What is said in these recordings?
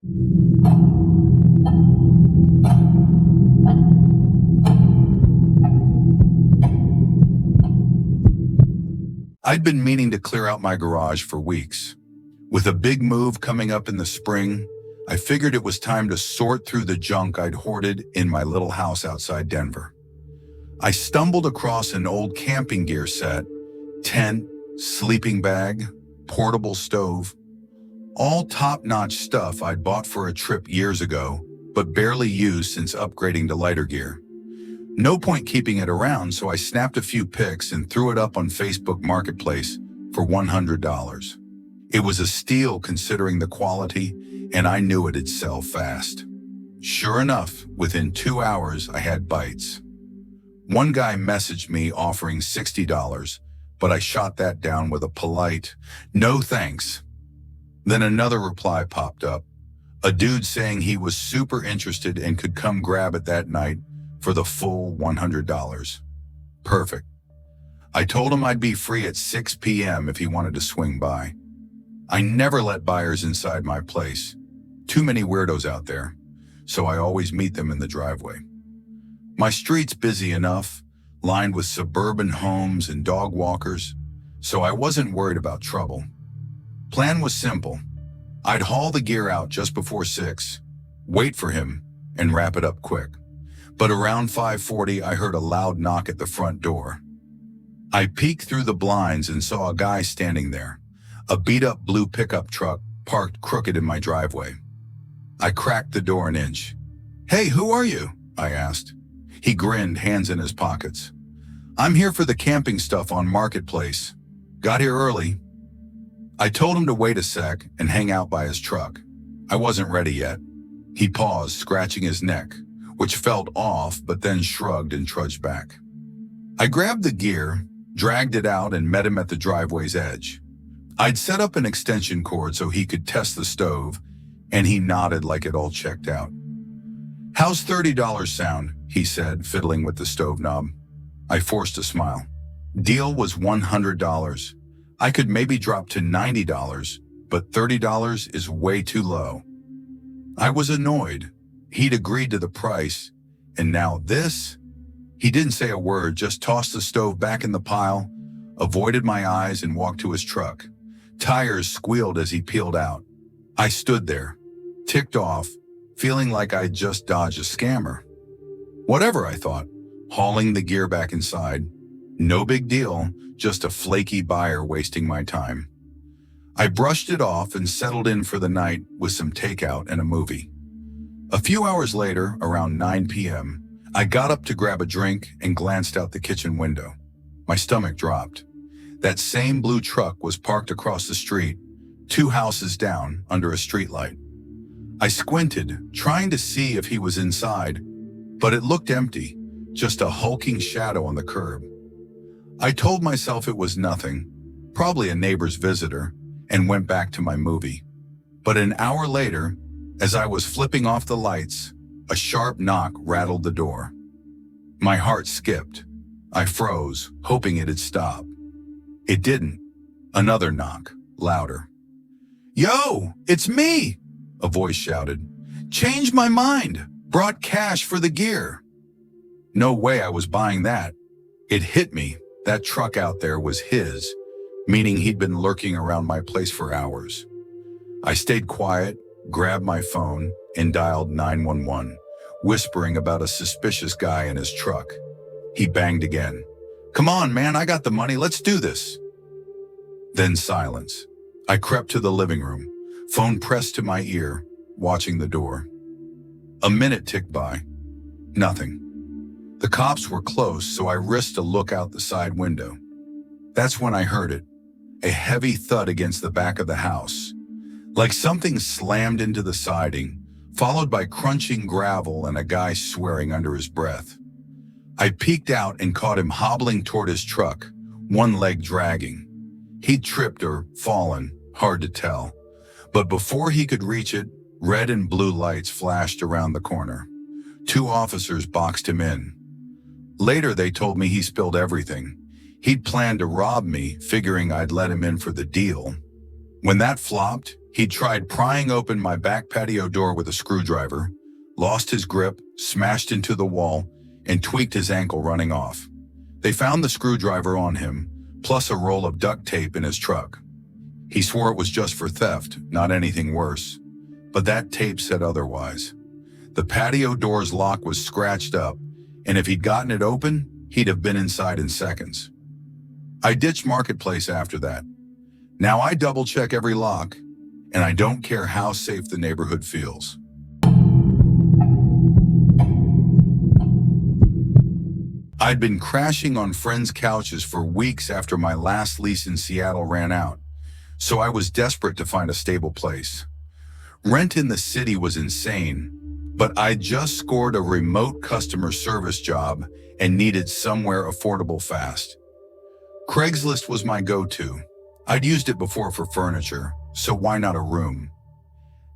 I'd been meaning to clear out my garage for weeks. With a big move coming up in the spring, I figured it was time to sort through the junk I'd hoarded in my little house outside Denver. I stumbled across an old camping gear set, tent, sleeping bag, portable stove, all top-notch stuff I'd bought for a trip years ago, but barely used since upgrading to lighter gear. No point keeping it around, so I snapped a few pics and threw it up on Facebook Marketplace for $100. It was a steal considering the quality, and I knew it'd sell fast. Sure enough, within 2 hours, I had bites. One guy messaged me offering $60, but I shot that down with a polite, "No thanks." Then another reply popped up, a dude saying he was super interested and could come grab it that night for the full $100. Perfect. I told him I'd be free at 6 p.m. if he wanted to swing by. I never let buyers inside my place. Too many weirdos out there, so I always meet them in the driveway. My street's busy enough, lined with suburban homes and dog walkers, so I wasn't worried about trouble. Plan was simple. I'd haul the gear out just before 6, wait for him, and wrap it up quick. But around 5:40, I heard a loud knock at the front door. I peeked through the blinds and saw a guy standing there, a beat-up blue pickup truck parked crooked in my driveway. I cracked the door an inch. "Hey, who are you?" I asked. He grinned, hands in his pockets. "I'm here for the camping stuff on Marketplace. Got here early." I told him to wait a sec and hang out by his truck. I wasn't ready yet. He paused, scratching his neck, which felt off, but then shrugged and trudged back. I grabbed the gear, dragged it out, and met him at the driveway's edge. I'd set up an extension cord so he could test the stove, and he nodded like it all checked out. "How's $30 sound?" he said, fiddling with the stove knob. I forced a smile. Deal was $100. I could maybe drop to $90, but $30 is way too low. I was annoyed. He'd agreed to the price, and now this? He didn't say a word, just tossed the stove back in the pile, avoided my eyes, and walked to his truck. Tires squealed as he peeled out. I stood there, ticked off, feeling like I'd just dodged a scammer. Whatever, I thought, hauling the gear back inside. No big deal, just a flaky buyer wasting my time. I brushed it off and settled in for the night with some takeout and a movie. A few hours later, around 9 p.m., I got up to grab a drink and glanced out the kitchen window. My stomach dropped. That same blue truck was parked across the street, 2 houses down, under a streetlight. I squinted, trying to see if he was inside, but it looked empty, just a hulking shadow on the curb. I told myself it was nothing, probably a neighbor's visitor, and went back to my movie. But an hour later, as I was flipping off the lights, a sharp knock rattled the door. My heart skipped. I froze, hoping it'd stop. It didn't. Another knock, louder. "Yo, it's me!" a voice shouted. "Changed my mind. Brought cash for the gear." No way I was buying that. It hit me. That truck out there was his, meaning he'd been lurking around my place for hours. I stayed quiet, grabbed my phone, and dialed 911, whispering about a suspicious guy in his truck. He banged again. "Come on, man, I got the money, let's do this." Then silence. I crept to the living room, phone pressed to my ear, watching the door. A minute ticked by. Nothing. The cops were close, so I risked a look out the side window. That's when I heard it, a heavy thud against the back of the house, like something slammed into the siding, followed by crunching gravel and a guy swearing under his breath. I peeked out and caught him hobbling toward his truck, one leg dragging. He'd tripped or fallen, hard to tell. But before he could reach it, red and blue lights flashed around the corner. 2 officers boxed him in. Later, they told me he spilled everything. He'd planned to rob me, figuring I'd let him in for the deal. When that flopped, He tried prying open my back patio door with a screwdriver, lost his grip, smashed into the wall, and tweaked his ankle running off. They found the screwdriver on him, plus a roll of duct tape in his truck. He swore it was just for theft, not anything worse. But that tape said otherwise. The patio door's lock was scratched up, and if he'd gotten it open, he'd have been inside in seconds. I ditched Marketplace after that. Now I double-check every lock, and I don't care how safe the neighborhood feels. I'd been crashing on friends' couches for weeks after my last lease in Seattle ran out, so I was desperate to find a stable place. Rent in the city was insane, but I just scored a remote customer service job and needed somewhere affordable fast. Craigslist was my go-to. I'd used it before for furniture, so why not a room?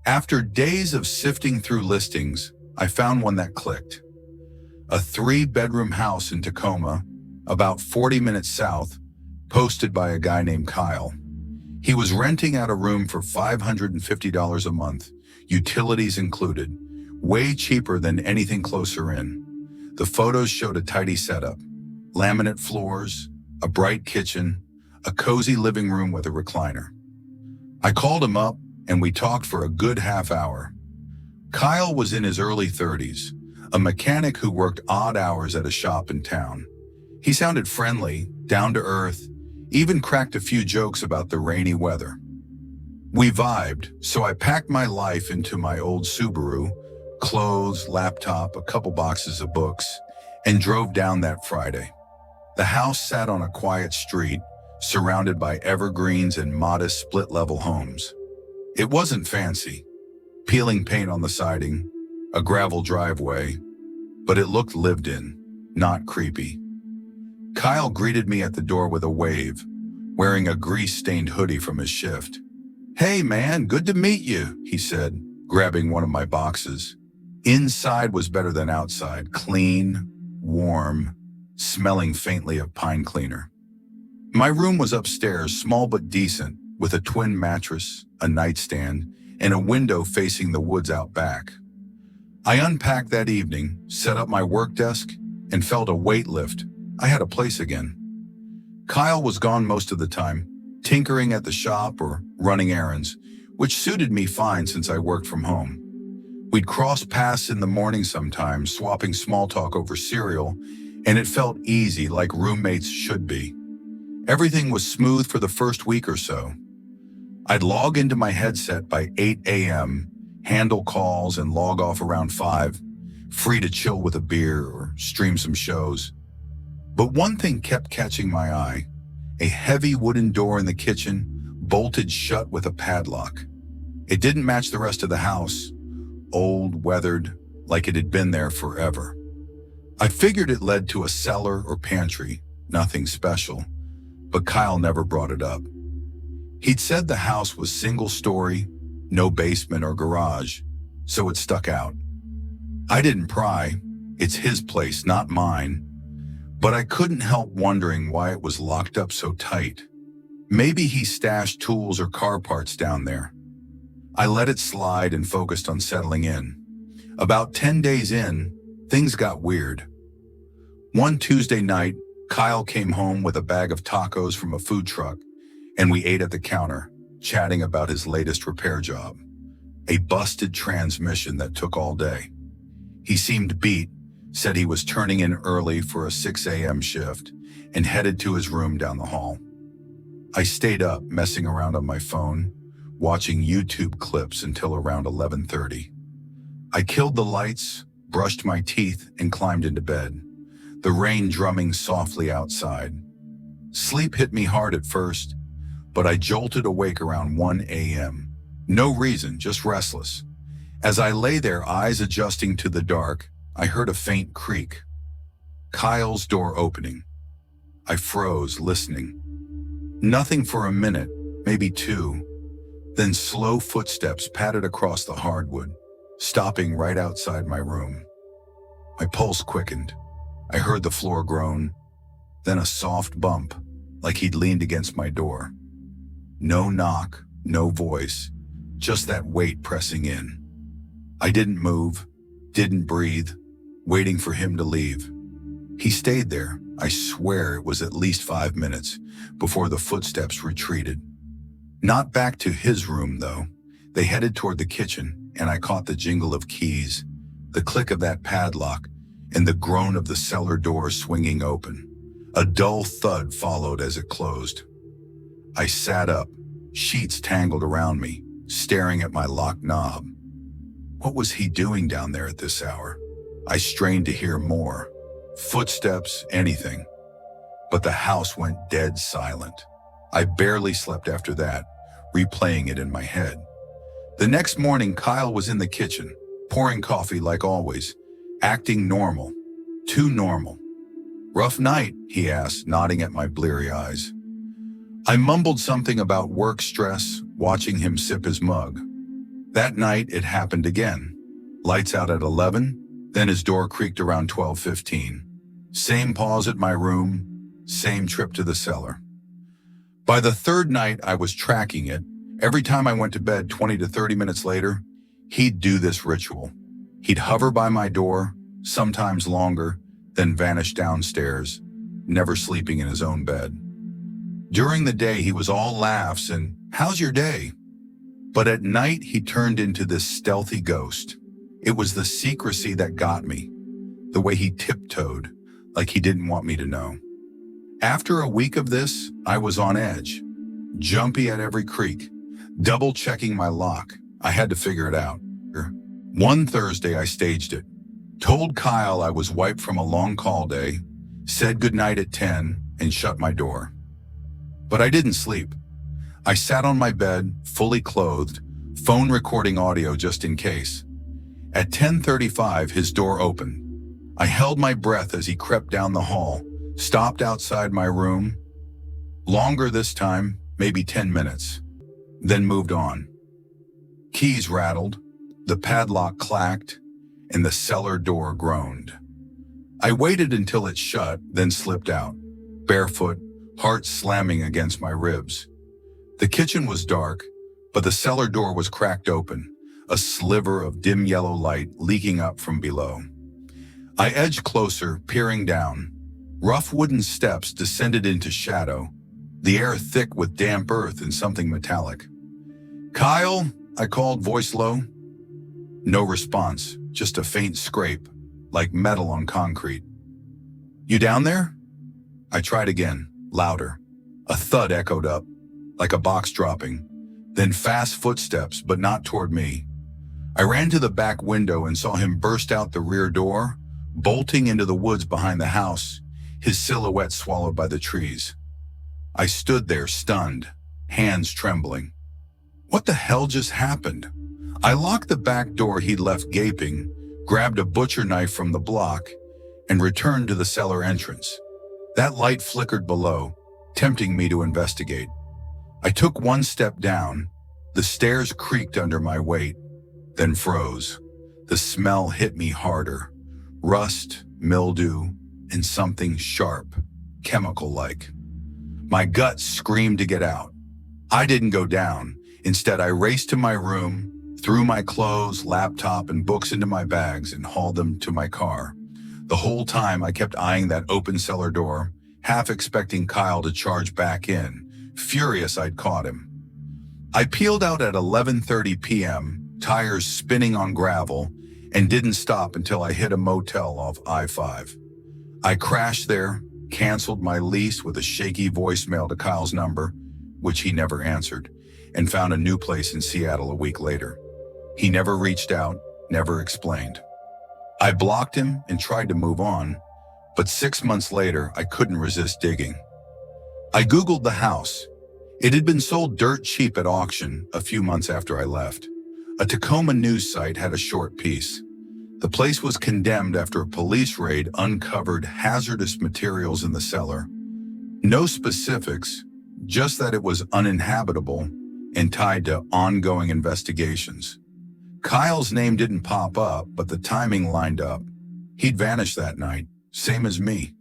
After days of sifting through listings, I found one that clicked. A 3-bedroom house in Tacoma, about 40 minutes south, posted by a guy named Kyle. He was renting out a room for $550 a month, utilities included, way cheaper than anything closer in. The photos showed a tidy setup, laminate floors, a bright kitchen, a cozy living room with a recliner. I called him up and we talked for a good half hour. Kyle was in his early 30s, a mechanic who worked odd hours at a shop in town. He sounded friendly, down to earth, even cracked a few jokes about the rainy weather. We vibed, so I packed my life into my old Subaru, clothes, laptop, a couple boxes of books, and drove down that Friday. The house sat on a quiet street, surrounded by evergreens and modest split-level homes. It wasn't fancy. Peeling paint on the siding, a gravel driveway, but it looked lived in, not creepy. Kyle greeted me at the door with a wave, wearing a grease-stained hoodie from his shift. "Hey man, good to meet you," he said, grabbing one of my boxes. Inside was better than outside, clean, warm, smelling faintly of pine cleaner. My room was upstairs, small but decent, with a twin mattress, a nightstand, and a window facing the woods out back. I unpacked that evening, set up my work desk, and felt a weight lift. I had a place again. Kyle was gone most of the time, tinkering at the shop or running errands, which suited me fine since I worked from home. We'd cross paths in the morning sometimes, swapping small talk over cereal, and it felt easy, like roommates should be. Everything was smooth for the first week or so. I'd log into my headset by 8 a.m., handle calls, and log off around 5, free to chill with a beer or stream some shows. But one thing kept catching my eye: a heavy wooden door in the kitchen, bolted shut with a padlock. It didn't match the rest of the house, old, weathered, like it had been there forever. I figured it led to a cellar or pantry, nothing special, but Kyle never brought it up. He'd said the house was single-story, no basement or garage, so it stuck out. I didn't pry. It's his place, not mine. But I couldn't help wondering why it was locked up so tight. Maybe he stashed tools or car parts down there. I let it slide and focused on settling in. About 10 days in, things got weird. One Tuesday night, Kyle came home with a bag of tacos from a food truck, and we ate at the counter, chatting about his latest repair job, a busted transmission that took all day. He seemed beat, said he was turning in early for a 6 a.m. shift, and headed to his room down the hall. I stayed up, messing around on my phone, watching YouTube clips until around 11:30. I killed the lights, brushed my teeth, and climbed into bed, the rain drumming softly outside. Sleep hit me hard at first, but I jolted awake around 1 a.m. No reason, just restless. As I lay there, eyes adjusting to the dark, I heard a faint creak. Kyle's door opening. I froze, listening. Nothing for a minute, maybe 2. Then slow footsteps padded across the hardwood, stopping right outside my room. My pulse quickened. I heard the floor groan, then a soft bump, like he'd leaned against my door. No knock, no voice, just that weight pressing in. I didn't move, didn't breathe, waiting for him to leave. He stayed there. I swear it was at least 5 minutes before the footsteps retreated. Not back to his room, though. They headed toward the kitchen, and I caught the jingle of keys, the click of that padlock, and the groan of the cellar door swinging open. A dull thud followed as it closed. I sat up, sheets tangled around me, staring at my locked knob. What was he doing down there at this hour? I strained to hear more. Footsteps, anything. But the house went dead silent. I barely slept after that, replaying it in my head. The next morning, Kyle was in the kitchen, pouring coffee like always, acting normal. Too normal. "Rough night?" he asked, nodding at my bleary eyes. I mumbled something about work stress, watching him sip his mug. That night, it happened again. Lights out at 11, then his door creaked around 12:15. Same pause at my room, same trip to the cellar. By the third night, I was tracking it. Every time I went to bed 20 to 30 minutes later, he'd do this ritual. He'd hover by my door, sometimes longer, then vanish downstairs, never sleeping in his own bed. During the day, he was all laughs and, "How's your day?" But at night, he turned into this stealthy ghost. It was the secrecy that got me, the way he tiptoed, like he didn't want me to know. After a week of this, I was on edge, jumpy at every creak, double-checking my lock. I had to figure it out. One Thursday, I staged it. Told Kyle I was wiped from a long call day, said goodnight at 10, and shut my door. But I didn't sleep. I sat on my bed, fully clothed, phone recording audio just in case. At 10:35, his door opened. I held my breath as he crept down the hall, stopped outside my room. Longer this time, maybe 10 minutes. Then moved on. Keys rattled, the padlock clacked, and the cellar door groaned. I waited until it shut, then slipped out, barefoot, heart slamming against my ribs. The kitchen was dark, but the cellar door was cracked open, a sliver of dim yellow light leaking up from below. I edged closer, peering down. Rough wooden steps descended into shadow, the air thick with damp earth and something metallic. "Kyle," I called, voice low. No response, just a faint scrape, like metal on concrete. "You down there?" I tried again, louder. A thud echoed up, like a box dropping, then fast footsteps, but not toward me. I ran to the back window and saw him burst out the rear door, bolting into the woods behind the house, his silhouette swallowed by the trees. I stood there, stunned, hands trembling. What the hell just happened? I locked the back door he'd left gaping, grabbed a butcher knife from the block, and returned to the cellar entrance. That light flickered below, tempting me to investigate. I took one step down. The stairs creaked under my weight, then froze. The smell hit me harder. Rust, mildew, and something sharp, chemical-like. My gut screamed to get out. I didn't go down. Instead, I raced to my room, threw my clothes, laptop, and books into my bags and hauled them to my car. The whole time, I kept eyeing that open cellar door, half expecting Kyle to charge back in, furious I'd caught him. I peeled out at 11:30 p.m., tires spinning on gravel, and didn't stop until I hit a motel off I-5. I crashed there, canceled my lease with a shaky voicemail to Kyle's number, which he never answered, and found a new place in Seattle a week later. He never reached out, never explained. I blocked him and tried to move on, but 6 months later, I couldn't resist digging. I Googled the house. It had been sold dirt cheap at auction a few months after I left. A Tacoma news site had a short piece. The place was condemned after a police raid uncovered hazardous materials in the cellar. No specifics, just that it was uninhabitable and tied to ongoing investigations. Kyle's name didn't pop up, but the timing lined up. He'd vanished that night, same as me.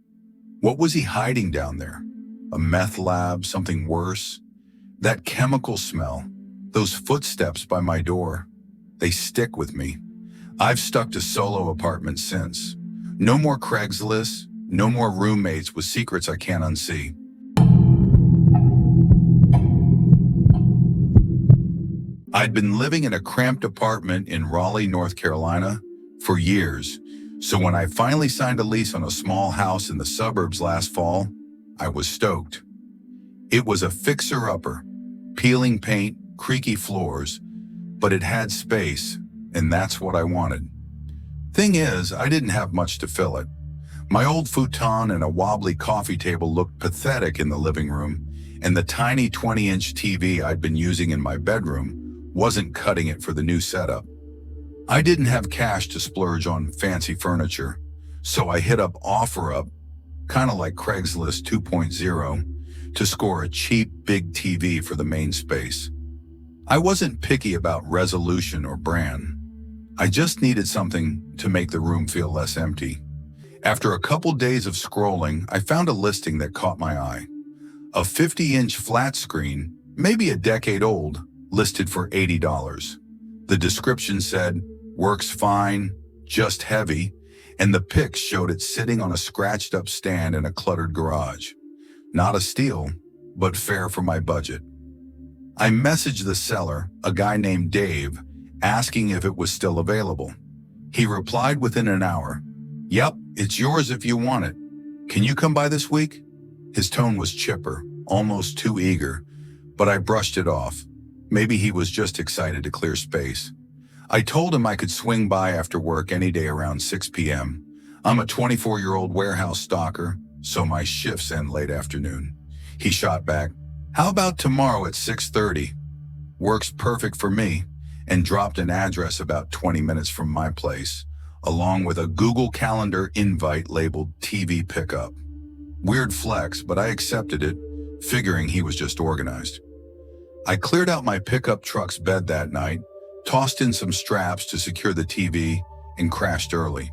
What was he hiding down there? A meth lab, something worse? That chemical smell, Those footsteps by my door, they stick with me. I've stuck to solo apartments since. No more Craigslist, no more roommates with secrets I can't unsee. I'd been living in a cramped apartment in Raleigh, North Carolina for years, so when I finally signed a lease on a small house in the suburbs last fall, I was stoked. It was a fixer-upper, peeling paint, creaky floors, but it had space, and that's what I wanted. Thing is, I didn't have much to fill it. My old futon and a wobbly coffee table looked pathetic in the living room, and the tiny 20-inch TV I'd been using in my bedroom wasn't cutting it for the new setup. I didn't have cash to splurge on fancy furniture, so I hit up OfferUp, kind of like Craigslist 2.0, to score a cheap big TV for the main space. I wasn't picky about resolution or brand. I just needed something to make the room feel less empty. After a couple days of scrolling, I found a listing that caught my eye. A 50-inch flat screen, maybe a decade old, listed for $80. The description said, "Works fine, just heavy," and the pics showed it sitting on a scratched-up stand in a cluttered garage. Not a steal, but fair for my budget. I messaged the seller, a guy named Dave, asking if it was still available. He replied within an hour, "Yep, it's yours if you want it. Can you come by this week?" His tone was chipper, almost too eager, but I brushed it off. Maybe he was just excited to clear space. I told him I could swing by after work any day around 6 p.m. I'm a 24-year-old warehouse stalker, so my shifts end late afternoon. He shot back, "How about tomorrow at 6:30? Works perfect for me," and dropped an address about 20 minutes from my place, along with a Google Calendar invite labeled TV pickup. Weird flex, but I accepted it, figuring he was just organized. I cleared out my pickup truck's bed that night, tossed in some straps to secure the TV, and crashed early.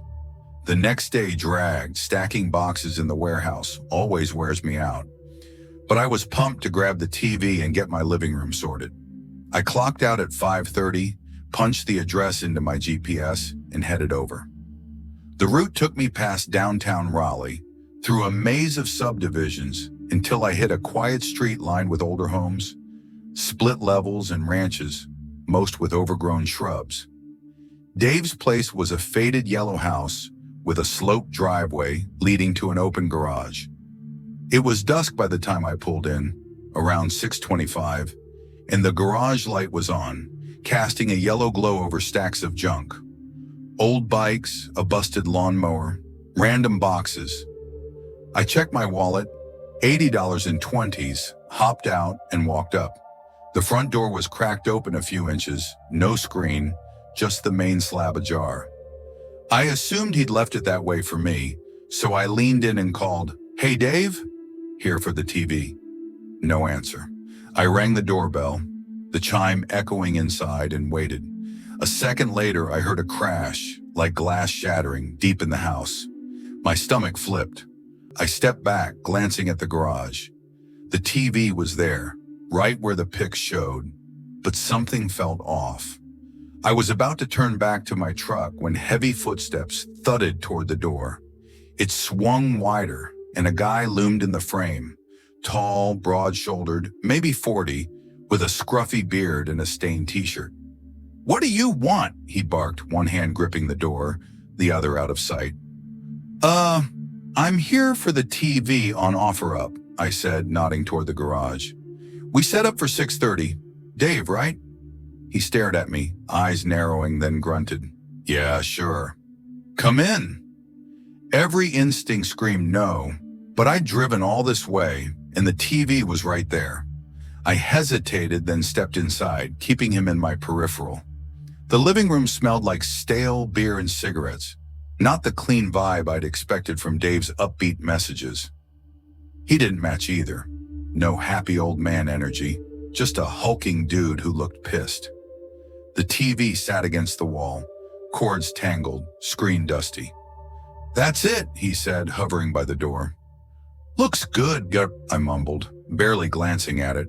The next day dragged. Stacking boxes in the warehouse always wears me out. But I was pumped to grab the TV and get my living room sorted. I clocked out at 5:30, punched the address into my GPS, and headed over. The route took me past downtown Raleigh, through a maze of subdivisions, until I hit a quiet street lined with older homes, split levels and ranches, most with overgrown shrubs. Dave's place was a faded yellow house with a sloped driveway leading to an open garage. It was dusk by the time I pulled in, around 6:25, and the garage light was on, casting a yellow glow over stacks of junk. Old bikes, a busted lawnmower, random boxes. I checked my wallet, $80 in 20s, hopped out and walked up. The front door was cracked open a few inches, no screen, just the main slab ajar. I assumed he'd left it that way for me, so I leaned in and called, "Hey Dave?" "Here for the TV." No answer. I rang the doorbell, the chime echoing inside, and waited. A second later, I heard a crash, like glass shattering, deep in the house. My stomach flipped. I stepped back, glancing at the garage. The TV was there, right where the pics showed, but something felt off. I was about to turn back to my truck when heavy footsteps thudded toward the door. It swung wider, and a guy loomed in the frame, tall, broad-shouldered, maybe 40, with a scruffy beard and a stained t-shirt. "What do you want?" he barked, one hand gripping the door, the other out of sight. I'm here for the TV on OfferUp," I said, nodding toward the garage. "We set up for 6:30. Dave, right?" He stared at me, eyes narrowing, then grunted. "Yeah, sure. Come in." Every instinct screamed no, but I'd driven all this way, and the TV was right there. I hesitated, then stepped inside, keeping him in my peripheral. The living room smelled like stale beer and cigarettes, not the clean vibe I'd expected from Dave's upbeat messages. He didn't match either. No happy old man energy, just a hulking dude who looked pissed. The TV sat against the wall, cords tangled, screen dusty. "That's it," he said, hovering by the door. "Looks good," I mumbled, barely glancing at it.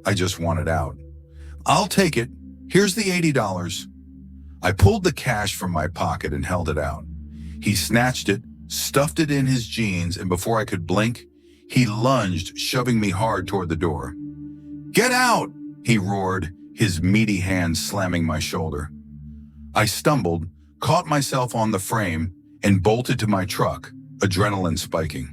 I just wanted out. I'll take it. Here's the $80. I pulled the cash from my pocket and held it out. He snatched it, stuffed it in his jeans, and before I could blink, he lunged, shoving me hard toward the door. "Get out!" he roared, his meaty hand slamming my shoulder. I stumbled, caught myself on the frame, and bolted to my truck, adrenaline spiking.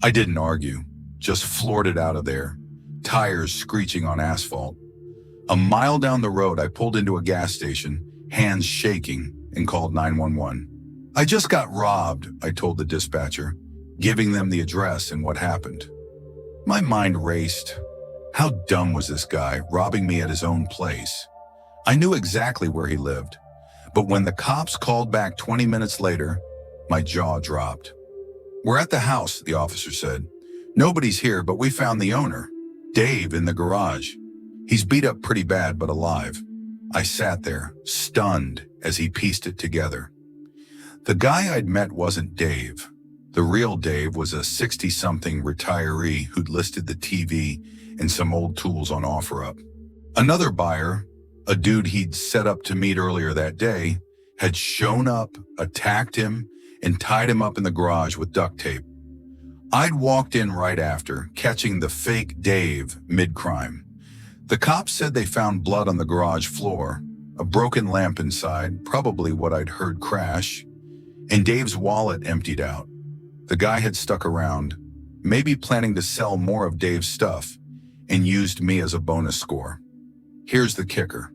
I didn't argue, just floored it out of there, tires screeching on asphalt. A mile down the road, I pulled into a gas station, hands shaking, and called 911. "I just got robbed," I told the dispatcher, giving them the address and what happened. My mind raced. How dumb was this guy, robbing me at his own place? I knew exactly where he lived, but when the cops called back 20 minutes later, my jaw dropped. "We're at the house," the officer said. "Nobody's here, but we found the owner, Dave, in the garage. He's beat up pretty bad, but alive." I sat there, stunned, as he pieced it together. The guy I'd met wasn't Dave. The real Dave was a 60-something retiree who'd listed the TV and some old tools on OfferUp. Another buyer, a dude he'd set up to meet earlier that day, had shown up, attacked him, and tied him up in the garage with duct tape. I'd walked in right after, catching the fake Dave mid-crime. The cops said they found blood on the garage floor, a broken lamp inside, probably what I'd heard crash, and Dave's wallet emptied out. The guy had stuck around, maybe planning to sell more of Dave's stuff, and used me as a bonus score. Here's the kicker.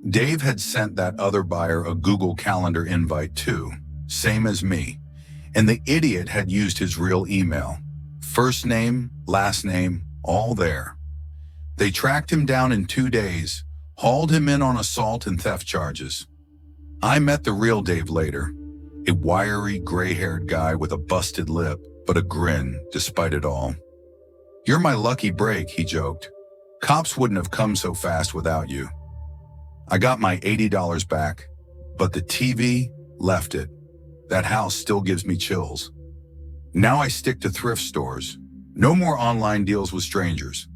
Dave had sent that other buyer a Google Calendar invite too, same as me, and the idiot had used his real email. First name, last name, all there. They tracked him down in 2 days, hauled him in on assault and theft charges. I met the real Dave later, a wiry, gray-haired guy with a busted lip, but a grin despite it all. "You're my lucky break," he joked. "Cops wouldn't have come so fast without you." I got my $80 back, but the TV left it. That house still gives me chills. Now I stick to thrift stores. No more online deals with strangers.